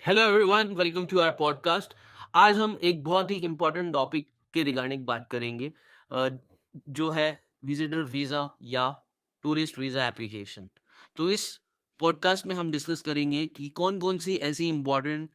Hello everyone, welcome to our podcast. आज हम एक बहुत ही इम्पोर्टेंट टॉपिक के रिगार्डिंग बात करेंगे, अ, जो है विजिटर वीज़ा या टूरिस्ट वीज़ा एप्लीकेशन। तो इस पॉडकास्ट में हम डिस्कस करेंगे कि कौन-कौन सी ऐसी इम्पोर्टेंट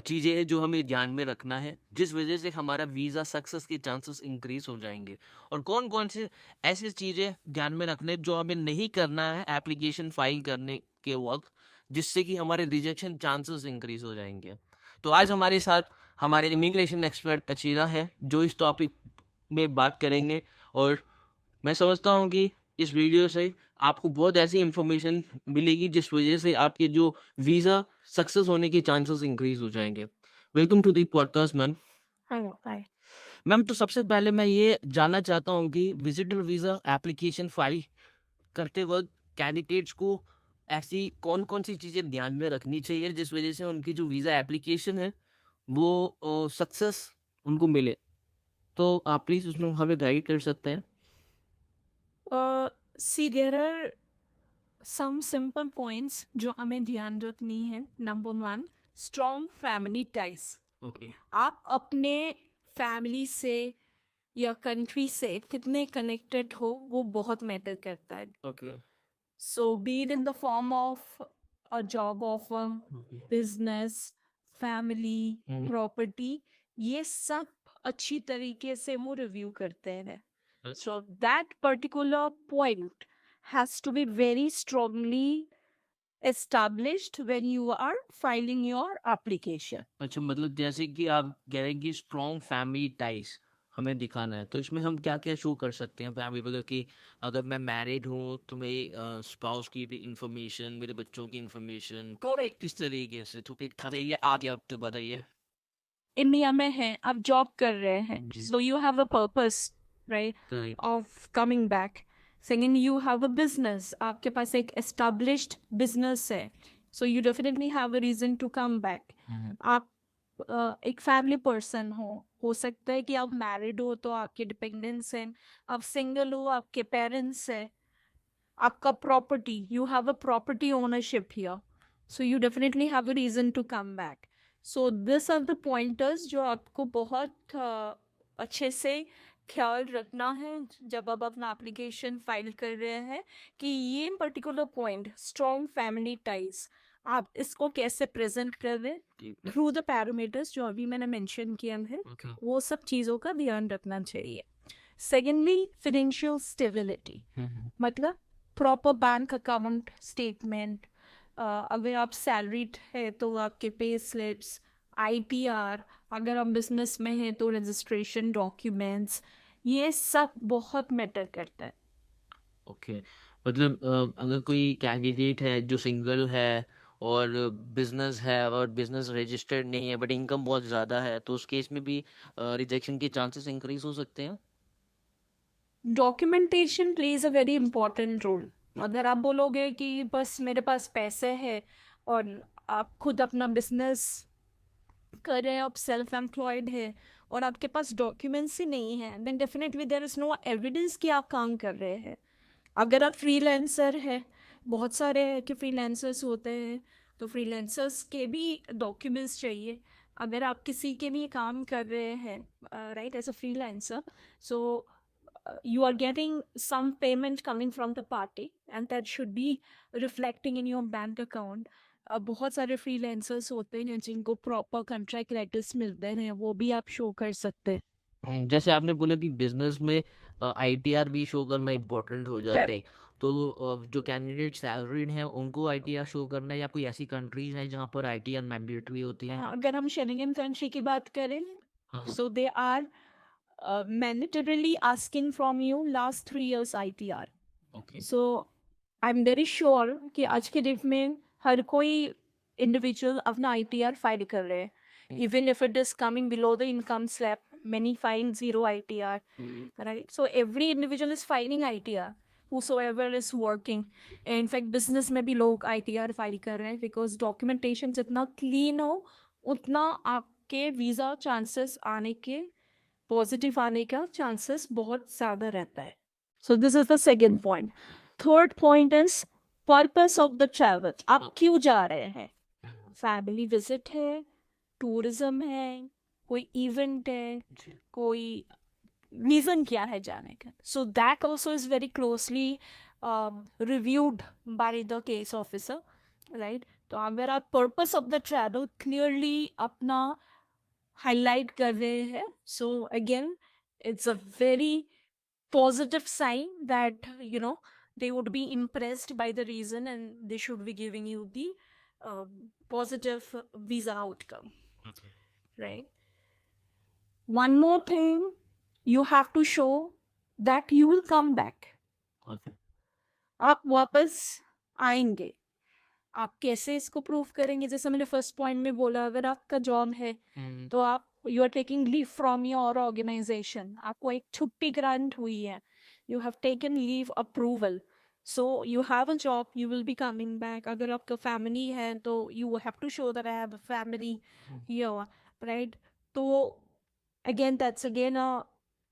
चीज़ें हैं जो हमें ध्यान में रखना है, जिस वजह से हमारा वीज़ा सक्सेस के चांसेस इंक्रीज़ हो जाएँगे। और कौन-कौन से ऐसी चीज़ें ध्यान में रखने जो हमें नहीं करना है एप्लीकेशन फाइल करने के वक़्त, जिससे कि हमारे रिजेक्शन चांसेस इंक्रीज हो जाएंगे। तो आज हमारे साथ हमारे इमिग्रेशन एक्सपर्ट अचीरा है, जो इस टॉपिक में बात करेंगे। और मैं समझता हूँ कि इस वीडियो से आपको बहुत ऐसी इंफॉर्मेशन मिलेगी जिस वजह से आपके जो वीज़ा सक्सेस होने के चांसेस इंक्रीज हो जाएंगे। Welcome to the podcast ma'am. Hello hi. Ma'am, तो सबसे पहले मैं ये जानना चाहता हूँ कि विजिटर वीज़ा एप्लीकेशन फाइल करते वक्त कैंडिडेट्स को ऐसी कौन-कौन सी चीज़ें ध्यान में रखनी चाहिए जिस वज़ह से उनकी जो वीज़ा एप्लीकेशन है वो सक्सेस उनको मिले? तो आप प्लीज़ उसमें हमें गाइड कर सकते हैं? See there are some simple points जो हमें ध्यान रखनी है। Number one, strong family ties. Okay, आप अपने फैमिली से या कंट्री से कितने कनेक्टेड हो वो बहुत मैटर करता है। Okay, so B it in the form of a job offer, okay. Business, family, hmm, property, ये सब अच्छी तरीके से वो रिव्यू करते हैं। अ, So that particular point has to be very strongly established when you are filing your application. अच्छा, मतलब जैसे कि आप कह रहे हैं कि स्ट्रॉन्ग फैमिली टाइज़ हमें दिखाना है, तो इसमें हम क्या-क्या शो कर सकते हैं फैमिली, मतलब कि अगर मैं मैरिड हूँ तो मेरी स्पाउस की भी इन्फॉर्मेशन, मेरे बच्चों की इन्फॉर्मेशन करेक्ट किस तरीके से, तो फिर बताइए, आगे आप तो बताइए। इंडिया में है, आप जॉब कर रहे हैं, जी। so you have a purpose, right, right. of coming back. Second, you have a business, आपके पास एक established business है, so you definitely have a reason to come back. हुँ, आप एक फैमिली पर्सन हो सकता है कि आप मैरिड हो तो आपके डिपेंडेंट्स हैं, आप सिंगल हो आपके पेरेंट्स हैं, आपका property, you have a property ownership here, so you definitely have a reason to come back. So this are the pointers जो आपको बहुत अच्छे से ख्याल रखना है जब आप अपना एप्लीकेशन फाइल कर रहे हैं, कि ये particular point strong family ties आप इसको कैसे प्रेजेंट कर रहे हैं जी, थ्रू द पैरामीटर्स जो अभी मैंने मेंशन किया है, ओके। वो सब चीज़ों का ध्यान रखना चाहिए. सेकेंडली, फाइनेंशियल स्टेबिलिटी, हुँ, हुँ। मतलब प्रॉपर बैंक अकाउंट स्टेटमेंट, अगर आप सैलरीड है तो आपके पे स्लिप्स, आईटीआर, अगर आप बिजनेस में हैं तो रजिस्ट्रेशन डॉक्यूमेंट्स, ये सब बहुत मैटर करता है. ओके, मतलब अगर कोई कैंडिडेट है जो सिंगल है और बिज़नेस है और बिज़नेस रजिस्टर्ड नहीं है बट इनकम बहुत ज़्यादा है, तो उस केस में भी रिजेक्शन के चांसेस इंक्रीज़ हो सकते हैं? Documentation plays a very important role. अगर आप बोलोगे कि बस मेरे पास पैसे हैं और आप खुद अपना बिजनेस कर रहे हैं, आप सेल्फ एम्प्लॉयड है और आपके पास डॉक्यूमेंट्स ही नहीं है, then definitely there is no evidence कि आप काम कर रहे हैं. अगर आप फ्रीलांसर है, बहुत सारे के फ्रीलांसर्स होते हैं, तो फ्रीलांसर्स के भी डॉक्यूमेंट्स चाहिए. अगर आप किसी के लिए काम कर रहे हैं, right, as a freelancer, so you are getting some payment coming from the party and that should be reflecting in your bank account. बहुत सारे फ्रीलांसर्स होते हैं जिनको प्रॉपर कॉन्ट्रैक्ट लेटर्स मिलते हैं, वो भी आप शो कर सकते हैं. जैसे आपने बोला कि बिज़नेस में आईटीआर भी शो करना इम्पोर्टेंट हो जाता है, तो जो कैंडिडेट सैलरीड हैं उनको आईटीआर शो करना है या कोई ऐसी कंट्रीज़ हैं जहाँ पर आईटीआर मैंडेटरी होती है? अगर हम शेंगन कंट्री की बात करें, हाँ, हाँ। so they are mandatorily asking from you last 3 years ITR. Okay. So I'm very sure कि आज के डेट में हर कोई इंडिविजुअल अपना ITR फाइल कर रहे हैं. हुँ, Even if it is coming below the income slab, many file zero ITR, hmm, right? So every individual is filing ITR, whosoever is working. In fact, business में भी लोग ITR file कर रहे हैं because documentation जितना clean हो उतना आपके वीज़ा चांसेस आने के, पॉजिटिव आने का चांसेस बहुत ज़्यादा रहता है. So this is the second point. Third point is purpose of the travel, आप क्यों जा रहे हैं. फैमिली विजिट है, टूरिज्म है, कोई इवेंट है, जी। कोई रीजन क्या है जाने का. So that also is very closely reviewed by the case officer, right. तो अगर आप purpose of the travel clearly अपना हाईलाइट कर रहे हैं, so again it's a very positive sign that they would be impressed by the reason, and they should be giving you the um, positive visa outcome, Okay. right. One more thing, you have to show that you will come back. Okay. आप वापस आएंगे. आप कैसे इसको prove करेंगे? जैसे मैंने first point में बोला, अगर आपका जॉब है तो आप you are taking leave from your organisation, आपको एक छुट्टी ग्रांट हुई है, you have taken leave approval, so you have a job, you will be coming back. अगर आपका फैमिली है तो you have to show that I have a family here, right. तो again, that's again a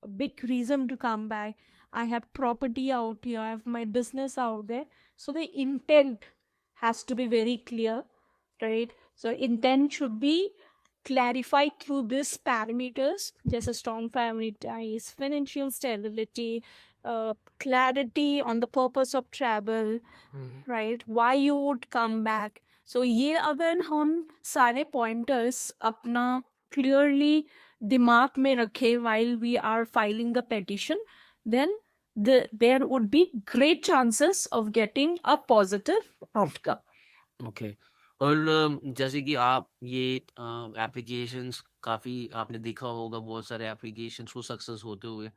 big reason to come back. I have property out here, I have my business out there. So the intent has to be very clear, right? So intent should be clarified through these parameters, just a strong family ties, financial stability, clarity on the purpose of travel, right? Why you would come back. So ये अगर हम सारे pointers अपना clearly दिमाग में रखे while we are filing the petition, then there would be great chances of getting a positive outcome. Okay. और जैसे कि आप ये एप्लीकेशंस काफ़ी आपने देखा होगा, बहुत सारे एप्लीकेशंस वो सक्सेस होते हुए।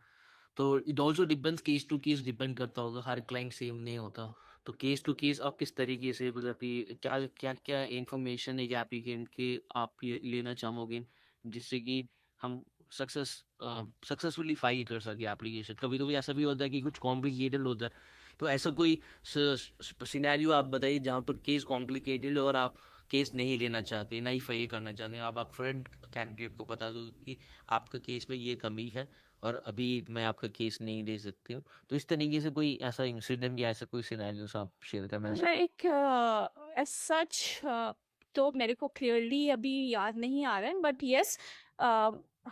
तो it also depends, case to case depend करता होगा, हर क्लाइंट सेम नहीं होता। तो केस टू केस आप किस तरीके से, मतलब कि क्या क्या क्या इन्फॉर्मेशन एक एप्लीकेंट के आप ये लेना चाहोगे जिससे कि हम सक्सेसफुली फाइल कर सके एप्लीकेशन। कभी कभी ऐसा भी होता है कि कुछ कॉम्प्लिकेटेड होता है, तो ऐसा कोई सिनेरियो आप बताइए जहाँ पर केस कॉम्प्लिकेटेड और आप केस नहीं लेना चाहते, नहीं फाइल करना चाहते, आप फ्रेंड कैंडिडेट को बता दो कि आपका केस में ये कमी है और अभी मैं आपका केस नहीं ले सकती हूँ। तो इस तरीके से कोई ऐसा इंसिडेंट या ऐसा कोई सिनेरियोस आप शेयर करना चाहें? लाइक एज सच, तो मेरे को क्लियरली अभी याद नहीं आ रहा है, बट यस,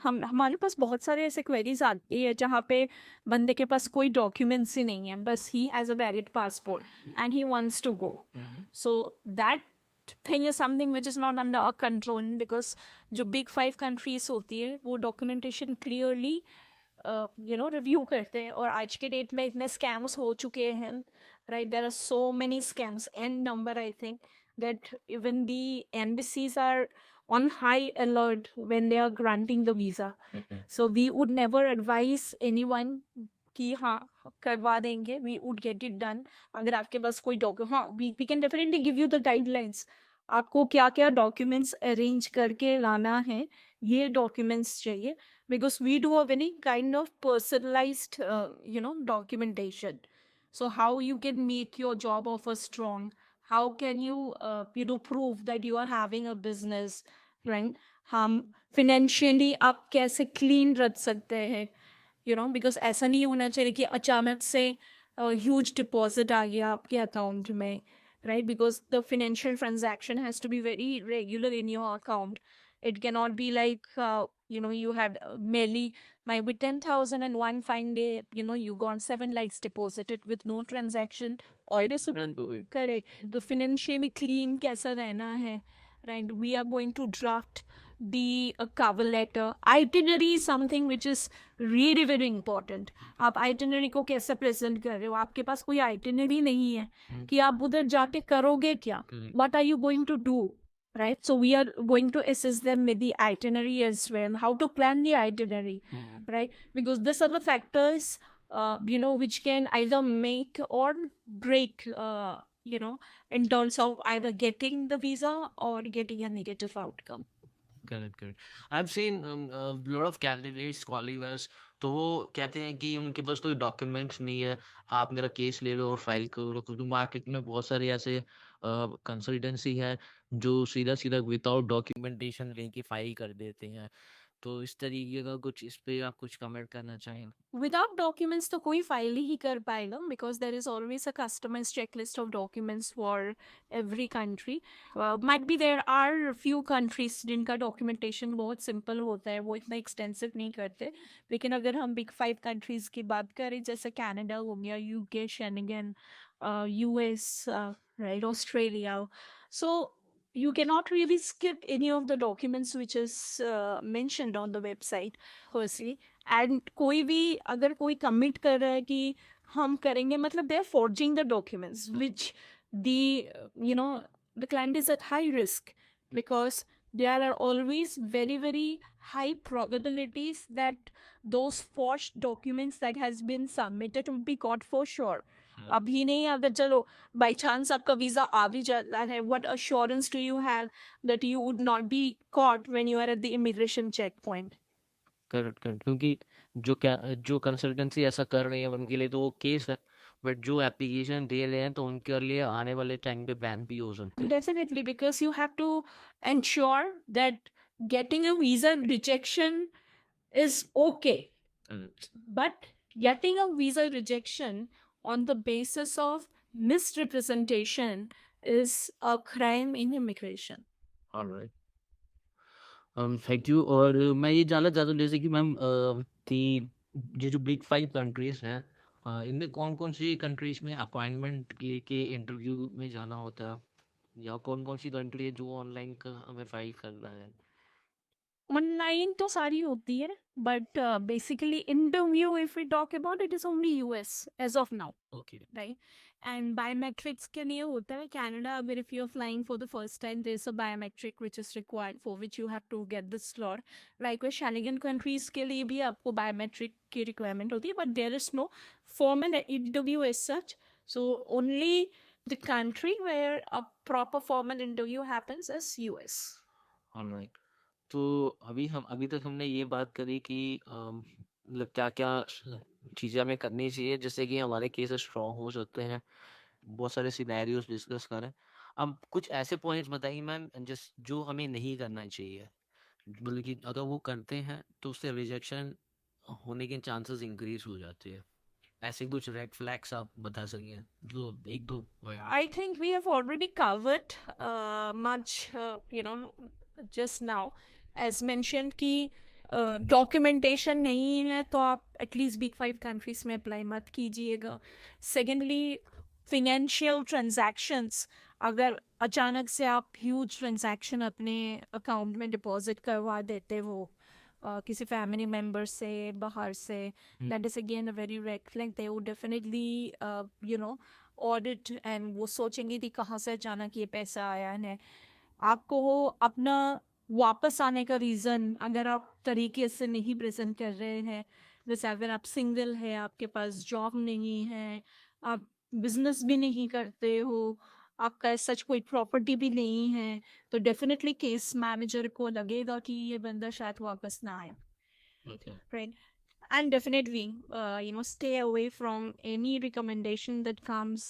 हम हमारे पास बहुत सारे ऐसे क्वेरीज आती है जहाँ पे बंदे के पास कोई डॉक्यूमेंट्स ही नहीं है, बस he has a valid passport and he wants to go. So that thing is something which is not under our control, because जो big 5 countries होती है वो documentation clearly रिव्यू करते हैं. और आज के डेट में इतने स्कैम्स हो चुके हैं, right. There are so many scams and number. I think that even the embassies are on high alert when they are granting the visa. So we would never advise anyone कि हाँ करवा देंगे, we would get it done. अगर आपके पास कोई document, हाँ, we can definitely give you the guidelines. आपको क्या क्या डॉक्यूमेंट्स अरेंज करके लाना है, ये डॉक्यूमेंट्स चाहिए, because we do a very kind of personalized documentation. So how you can make your job offer strong, how can you prove that you are having a business, right. हम financially आप कैसे clean रख सकते हैं, because ऐसा नहीं होना चाहिए कि अचानक से ह्यूज डिपॉजिट आ गया आपके अकाउंट में, right. Because the financial transaction has to be very regular in your account. It cannot be like you had merely maybe 10,000 and one fine day you got 7 lakhs deposited with no transaction. Or it is correct. The financially clean कैसा रहना है, right. We are going to draft the cover letter. Itinerary is something which is really very important. आप itinerary को कैसे present कर रहे हो? आपके पास कोई itinerary नहीं है कि आप उधर जाके करोगे क्या? What are you going to do? Right. So we are going to assist them with the itinerary as well, how to plan the itinerary, right. Because these are the factors which can either make or break in terms of either getting the visa or getting a negative outcome. Correct, correct. I have seen lot of candidates calling us, तो वो कहते हैं कि उनके पास कोई documents नहीं है, आप मेरा केस ले लो और फाइल करो। क्योंकि मार्केट में बहुत सारे ऐसे कंसल्टेंसी है जो सीधा सीधा विदाउट डॉक्यूमेंटेशन लेके फाइल कर देते हैं। तो इस तरीके का कुछ इस पे आप कुछ कमेंट करना चाहेंगे? विदाउट डॉक्यूमेंट्स तो कोई फाइल ही कर पाएगा, because there is always a customise checklist of documents for every country. Might be there are few countries जिनका डॉक्यूमेंटेशन बहुत सिंपल होता है, वो इतना एक्सटेंसिव नहीं करते. लेकिन अगर हम बिग 5 कंट्रीज की बात करें, जैसे कनाडा हो गया, UK, Schengen, US, right, Australia, so you cannot really skip any of the documents which is mentioned on the website firstly. And कोई भी अगर कोई कमिट कर रहा है कि हम करेंगे, मतलब they are forging the documents which the you know the client is at high risk, because there are always very very high probabilities that those forged documents that has been submitted will be caught for sure. अभी नहीं, अगर चलो by chance आपका visa आ भी जाता है, what assurance do you have that you would not be caught when you are at the immigration checkpoint? Correct correct, क्योंकि जो कंसल्टेंसी ऐसा कर रही है उनके लिए तो वो केस है, बट जो एप्लीकेशन दे रहे हैं तो उनके लिए आने वाले टाइम पे बैन भी हो सकते हैं. Definitely, because you have to ensure that getting a visa rejection is okay, but getting a visa rejection on the basis of misrepresentation is a crime in immigration. Alright, thank you. और मैं ये जानना चाहता हूँ जैसे कि ma'am कि ये जो बिग 5 कंट्रीज हैं, इनमें कौन कौन सी कंट्रीज में अपॉइंटमेंट लेके इंटरव्यू में जाना होता है, या कौन कौन सी कंट्री है जो ऑनलाइन का हमें फाइल करना है? ऑनलाइन तो सारी होती है, but basically interview, if we talk about, it is only US as of now, okay. right? And biometrics के लिए होता है Canada. अगर if you're flying for the first time, there's a biometric which is required, for which you have to get the slot. Likewise, Schengen countries के लिए भी आपको biometric की requirement होती है, but there is no formal interview as such. So only the country where a proper formal interview happens is US. Alright, तो अभी तक हमने ये बात करी कि मतलब क्या क्या चीज़ें हमें करनी चाहिए जिससे कि हमारे केसेस स्ट्रॉन्ग हो सकते हैं. बहुत सारे सिनेरियोज डिस्कस करें. अब कुछ ऐसे पॉइंट्स बताइए मैम जिस जो हमें नहीं करना चाहिए, मतलब कि अगर वो करते हैं तो उससे रिजेक्शन होने के चांसेस इंक्रीज हो जाते हैं. ऐसे कुछ रेड फ्लैग्स आप बता सकें, जो एक दो. I think we have already covered much, just now. As mentioned कि डॉक्यूमेंटेशन नहीं है तो आप एटलीस्ट बिग 5 कंट्रीज में अप्लाई मत कीजिएगा. सेकेंडली, फिनेंशियल ट्रांजैक्शंस, अगर अचानक से आप ह्यूज ट्रांजैक्शन अपने अकाउंट में डिपॉजिट करवा देते हो किसी फैमिली मेम्बर से बाहर से, that is again a very red flag. They would definitely audit, and वो सोचेंगे कि कहाँ से अचानक ये पैसा आया है. आपको अपना वापस आने का रीज़न अगर आप तरीके से नहीं प्रेजेंट कर रहे हैं, जैसे अगर आप सिंगल है, आपके पास जॉब नहीं है, आप बिजनेस भी नहीं करते हो, आपका सच कोई प्रॉपर्टी भी नहीं है, तो डेफिनेटली केस मैनेजर को लगेगा कि ये बंदा शायद वापस ना आए, right? And definitely, stay away from any recommendation that comes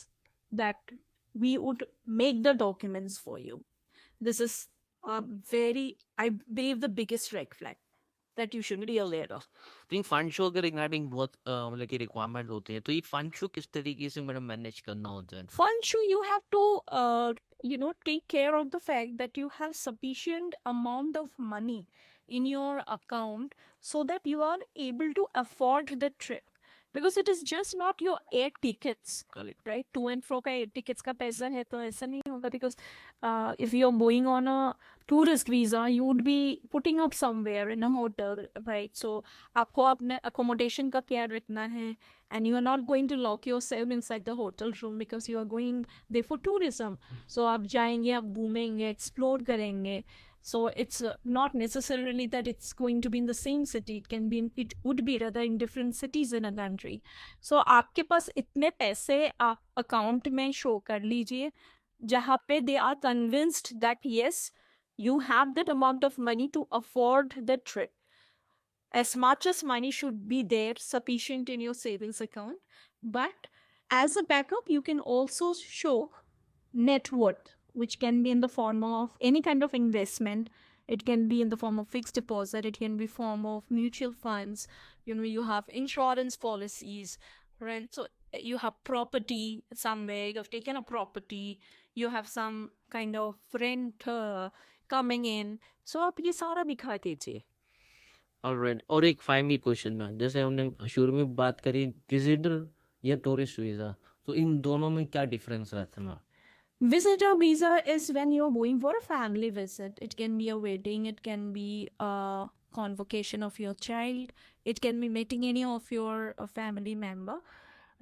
that we would make the documents for you. This is I believe, the biggest red flag that you should be aware of. तो fund show के regarding बहुत मतलब कि requirement होते हैं, तो ये fund show किस तरीके से मैडम मैनेज करना होता है? Fund show, you have to take care of the fact that you have sufficient amount of money in your account so that you are able to afford the trip, because it is just not your air tickets, Correct. right? To and fro का air tickets का पैसा है तो ऐसा नहीं होगा, because if you're going on a tourist visa, you would be putting up somewhere in a hotel, right? So आपको अपने accommodation का care रखना है, and you are not going to lock yourself inside the hotel room because you are going there for tourism. So आप जाएंगे, आप घूमेंगे, explore करेंगे. So it's not necessarily that it's going to be in the same city. It would be rather in different cities in a country. So आपके पास इतने पैसे आप account में show कर लीजिए जहाँ पे they are convinced that yes, you have that amount of money to afford the trip. As much as money should be there sufficient in your savings account, but as a backup you can also show net worth, which can be in the form of any kind of investment, It can be in the form of fixed deposit. It can be form of mutual funds. You have insurance policies, right? So you have property somewhere. You've taken a property. You have some kind of rent coming in. So आप ये सारा दिखा दीजिए. Alright, और एक finally question ma'am, जैसे हमने शुरू में बात करी विजिटर या टूरिस्ट वीज़ा, तो इन दोनों में क्या डिफरेंस रहता है ma'am? Visitor visa is when you're going for a family visit. It can be a wedding, it can be a convocation of your child, it can be meeting any of your family member,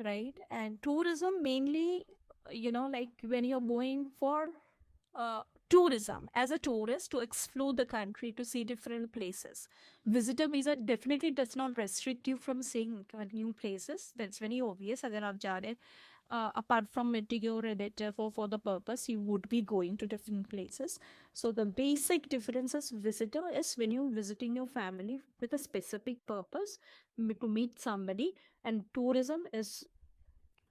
right? And tourism mainly, like when you're going for tourism as a tourist to explore the country, to see different places. Visitor visa definitely does not restrict you from seeing new places. That's very obvious. अगर आप जा रहे हैं, apart from meeting your relative or for the purpose, you would be going to different places. So the basic difference is visitor is when you're visiting your family with a specific purpose to meet somebody, and tourism is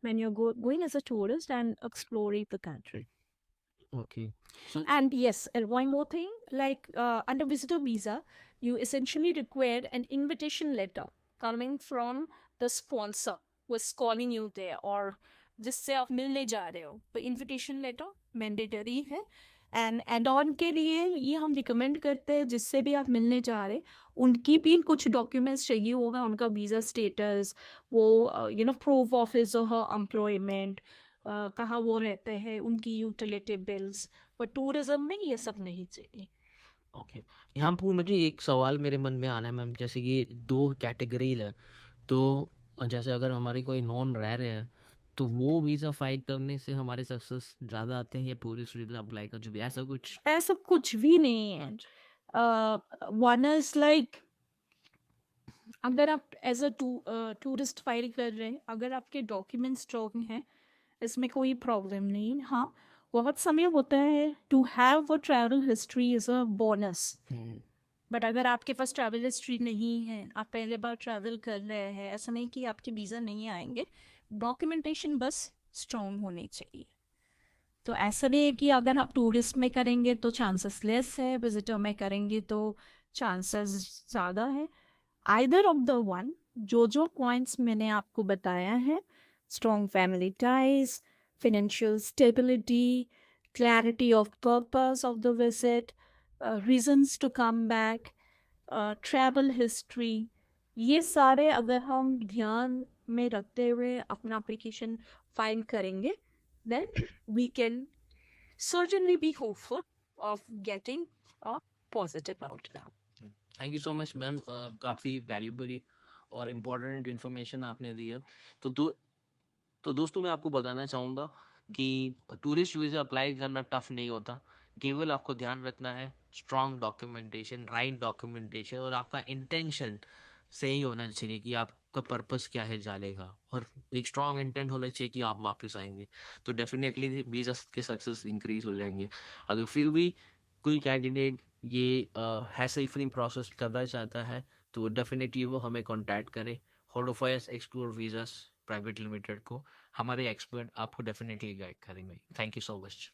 when you're going as a tourist and exploring the country. Okay, so And yes, and one more thing, like under visitor visa, you essentially require an invitation letter coming from the sponsor who is calling you there, or जिससे आप मिलने जा रहे हो. तो invitation letter mandatory है. And add on के लिए ये हम रिकमेंड करते हैं, जिससे भी आप मिलने जा रहे उनकी भी कुछ डॉक्यूमेंट्स चाहिए होगा, उनका वीज़ा स्टेटस, वो प्रूफ ऑफ हिज और हर एम्प्लॉयमेंट, कहाँ वो रहते हैं, उनकी यूटिलिटी बिल्स. पर टूरिज्म में ये सब नहीं चाहिए. ओके, यहाँ पर मुझे एक सवाल मेरे मन में आना है मैम, जैसे ये दो कैटेगरी है, तो जैसे अगर हमारे कोई नॉन रह रहे हैं, तो वो वीज़ा फाइल करने से हमारे सक्सेस ज़्यादा आते हैं या टूरिस्ट वीज़ा अप्लाई कर, जो भी ऐसा कुछ? ऐसा कुछ भी नहीं है. वन इज लाइक, अगर आप एज अ टूरिस्ट फाइल कर रहे हैं, अगर आपके डॉक्यूमेंट स्ट्रॉन्ग हैं, इसमें कोई प्रॉब्लम नहीं. हाँ, बहुत समय होता है to have a travel history is a bonus. But अगर आपके पास ट्रैवल हिस्ट्री नहीं है, आप पहले बार ट्रैवल कर रहे हैं, ऐसा नहीं कि आपके वीज़ा नहीं आएंगे. डॉक्यूमेंटेशन बस स्ट्रॉन्ग होनी चाहिए. तो ऐसा नहीं है कि अगर आप टूरिस्ट में करेंगे तो चांसेस लेस है, विजिटर में करेंगे तो चांसेस ज़्यादा है. आइदर ऑफ द वन, जो पॉइंट्स मैंने आपको बताया है, strong family ties, financial stability, clarity of purpose of the visit, reasons to come back, travel history, ये सारे अगर हम ध्यान में रखते हुए अपना application फाइल करेंगे, then we can certainly be hopeful of getting a positive outcome. Thank you so much ma'am, काफ़ी वैल्यूबल और इम्पोर्टेंट इन्फॉर्मेशन आपने दी है. तो दोस्तों, मैं आपको बताना चाहूँगा कि टूरिस्ट वीज़ा अप्लाई करना टफ नहीं होता. केवल आपको ध्यान रखना है स्ट्रॉन्ग डॉक्यूमेंटेशन, राइट डॉक्यूमेंटेशन, और आपका इंटेंशन सही होना चाहिए कि आपका पर्पस क्या है जाने का, और एक स्ट्रॉन्ग इंटेंट होना चाहिए कि आप वापस आएंगे, तो डेफिनेटली वीज़ा के सक्सेस इंक्रीज हो जाएंगे. अगर फिर भी कोई कैंडिडेट ये ऐसे फ्री प्रोसेस करना चाहता है, तो डेफिनेटली वो हमें कांटेक्ट करें, होलोफायर्स एक्सप्लोर वीज़ास प्राइवेट लिमिटेड को. हमारे एक्सपर्ट आपको डेफिनेटली गाइड करेंगे. Thank you so much.